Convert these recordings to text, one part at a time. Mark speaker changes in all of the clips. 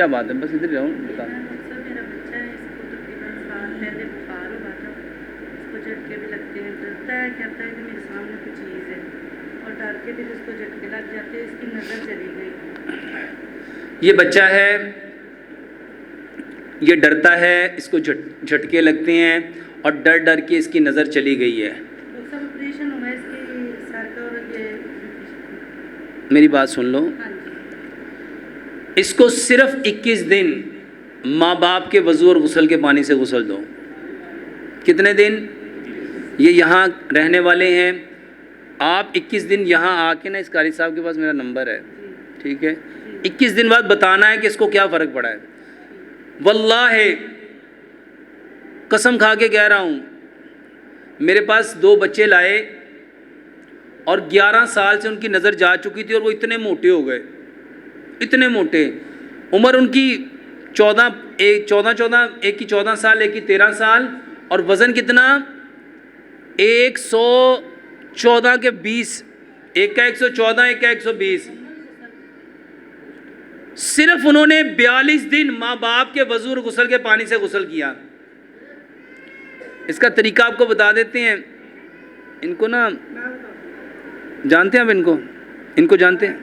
Speaker 1: کیا بات ہے؟ بس ادھر ہی رہو، بتا۔
Speaker 2: سر میرا بچہ ہے، اس کو تقریباً سال پہلے بخار ہوا تھا، اس کو جھٹکے بھی لگتے ہیں، ڈرتا ہے، کہتا ہے کہ میرے سامنے کوئی چیز ہے، اور ڈر کے بھی اس کو جھٹکے لگ جاتے ہیں، اس کی نظر چلی گئی۔
Speaker 1: یہ بچہ ہے، یہ ڈرتا ہے، اس کو جھٹکے لگتے ہیں اور ڈر ڈر کے اس کی نظر چلی گئی ہے۔
Speaker 2: ڈاکٹر صاحب آپریشن ہوا ہے اس کی سر کا، اور یہ
Speaker 1: میری بات سن لو،
Speaker 2: ہاں جی
Speaker 1: اس کو صرف 21 دن ماں باپ کے وضو اور غسل کے پانی سے غسل دو۔ کتنے دن؟ یہ یہاں رہنے والے ہیں، آپ 21 دن یہاں آ کے نا، اس قاری صاحب کے پاس میرا نمبر ہے، ٹھیک ہے، 21 دن بعد بتانا ہے کہ اس کو کیا فرق پڑا ہے۔ واللہ قسم کھا کے کہہ رہا ہوں، میرے پاس 2 بچے لائے اور 11 سال سے ان کی نظر جا چکی تھی، اور وہ اتنے موٹے ہو گئے، اتنے موٹے، عمر ان کی 14 ایک کی 14 سال، ایک کی 13 سال، اور وزن کتنا؟ 114 کے 20، ایک کا 114، ایک کا 120۔ صرف انہوں نے 42 دن ماں باپ کے وضو اور غسل کے پانی سے غسل کیا۔ اس کا طریقہ آپ کو بتا دیتے ہیں، ان کو نا جانتے ہیں، آپ ان کو جانتے ہیں؟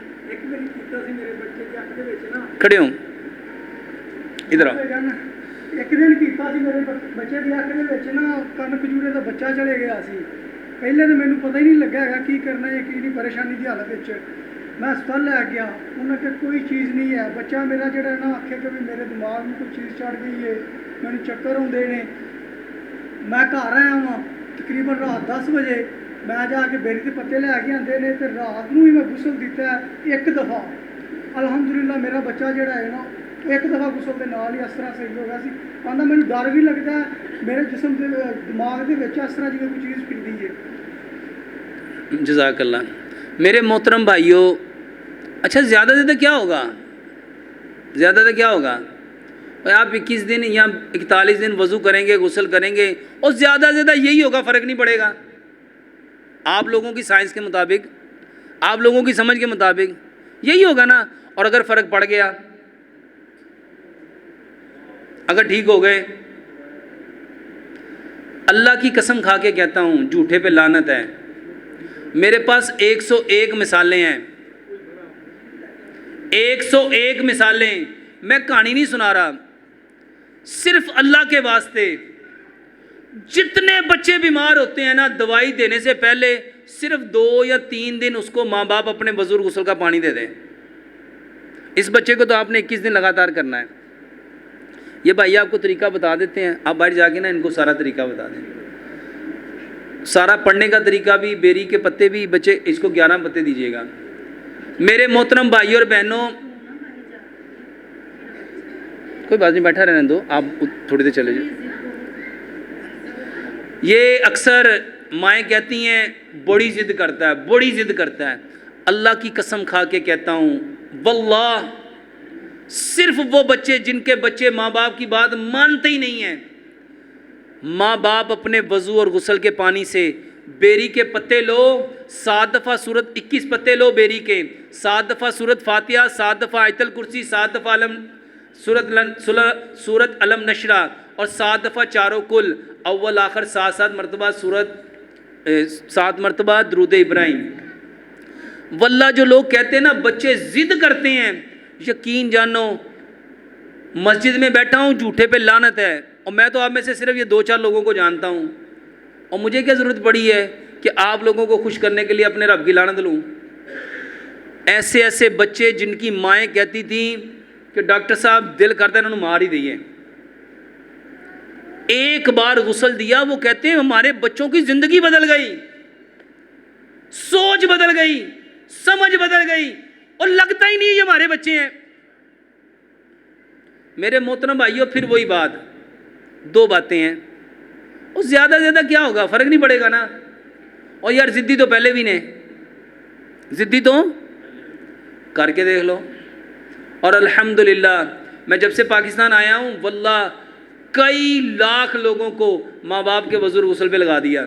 Speaker 1: کھڑے ہوں، ادھر آؤ۔
Speaker 3: ایک دن کیتا سی میرے بچے دی اکھ دے وچ نا کن کھجورے دا بچہ چلے گیا سی۔ پہلے تو مینوں پتہ ہی نہیں لگا ہے کی کرنا ہے، کی نہیں، پریشانی دی حالت وچ میں ہسپتال لے گیا، انہوں نے کوئی چیز نہیں ہے، بچہ میرا جڑا ہے نا آکھے کہ میرے دماغ میں کوئی چیز چڑھ گئی ہے، مینوں چکر آندے نے۔ میں گھر آیا ہاں تقریباً رات 10 بجے، میں جا کے بیری کے پتے لے کے آندے نے، تے رات نوں ہی میں غسل دیتا ہے 1 دفعہ۔ الحمدللہ میرا بچہ جڑا ہے نا 1 دفعہ غسل دے نال ہی اس طرح صحیح ہو گیا سی۔ آندا مینوں ڈر بھی لگتا ہے میرے جسم دے دماغ دے وچ اس طرح جویں کوئی چیز پھردی ہے۔
Speaker 1: جزاک اللہ۔ میرے محترم بھائیوں، اچھا زیادہ زیادہ کیا ہوگا؟ زیادہ زیادہ کیا ہوگا؟ آپ 21 دن یا 41 دن وضو کریں گے، غسل کریں گے، اور زیادہ زیادہ یہی ہوگا، فرق نہیں پڑے گا۔ آپ لوگوں کی سائنس کے مطابق، آپ لوگوں کی سمجھ کے مطابق یہی ہوگا نا۔ اور اگر فرق پڑ گیا، اگر ٹھیک ہو گئے، اللہ کی قسم کھا کے کہتا ہوں، جھوٹے پہ لعنت ہے، میرے پاس 101 مثالیں ہیں، 101 مثالیں۔ میں کہانی نہیں سنا رہا، صرف اللہ کے واسطے جتنے بچے بیمار ہوتے ہیں نا، دوائی دینے سے پہلے صرف 2 یا 3 دن اس کو ماں باپ اپنے وضو اور غسل کا پانی دے دیں۔ اس بچے کو تو آپ نے 21 دن لگاتار کرنا ہے۔ یہ بھائی آپ کو طریقہ بتا دیتے ہیں، آپ باہر جا کے نا ان کو سارا طریقہ بتا دیں، سارا پڑھنے کا طریقہ بھی، بیری کے پتے بھی، بچے اس کو 11 پتے دیجیے گا۔ میرے محترم بھائیوں اور بہنوں، کوئی بات نہیں، بیٹھا رہنے دو، آپ تھوڑی دیر چلے جائیں۔ یہ اکثر مائیں کہتی ہیں بڑی ضد کرتا ہے، بڑی ضد کرتا ہے۔ اللہ کی قسم کھا کے کہتا ہوں، واللہ صرف وہ بچے جن کے بچے ماں باپ کی بات مانتے ہی نہیں ہیں، ماں باپ اپنے وضو اور غسل کے پانی سے بیری کے پتے لو، 7 دفعہ سورت، 21 پتے لو بیری کے، 7 دفعہ سورت فاتحہ، 7 دفعہ آیت الکرسی، 7 دفعہ سورت علم نشرہ، اور 7 دفعہ چاروں کل، اول آخر 7 مرتبہ سورت، 7 مرتبہ درود ابراہیم۔ واللہ جو لوگ کہتے ہیں نا بچے ضد کرتے ہیں، یقین جانو مسجد میں بیٹھا ہوں، جھوٹے پہ لعنت ہے، اور میں تو آپ میں سے صرف یہ 2-4 لوگوں کو جانتا ہوں، اور مجھے کیا ضرورت پڑی ہے کہ آپ لوگوں کو خوش کرنے کے لیے اپنے رب کی لعنت لوں۔ ایسے ایسے بچے جن کی مائیں کہتی تھیں کہ ڈاکٹر صاحب دل کرتا ہے انہوں نے مار ہی دیئے، ایک بار غسل دیا، وہ کہتے ہیں ہمارے بچوں کی زندگی بدل گئی، سوچ بدل گئی، سمجھ بدل گئی، اور لگتا ہی نہیں یہ ہمارے بچے ہیں۔ میرے محترم بھائیوں، پھر وہی بات، 2 باتیں ہیں، اور زیادہ زیادہ کیا ہوگا، فرق نہیں پڑے گا نا۔ اور یار ضدی تو پہلے بھی نے، ضدی تو کر کے دیکھ لو۔ اور الحمدللہ میں جب سے پاکستان آیا ہوں، واللہ کئی لاکھ لوگوں کو ماں باپ کے وضو اور غسل پہ لگا دیا۔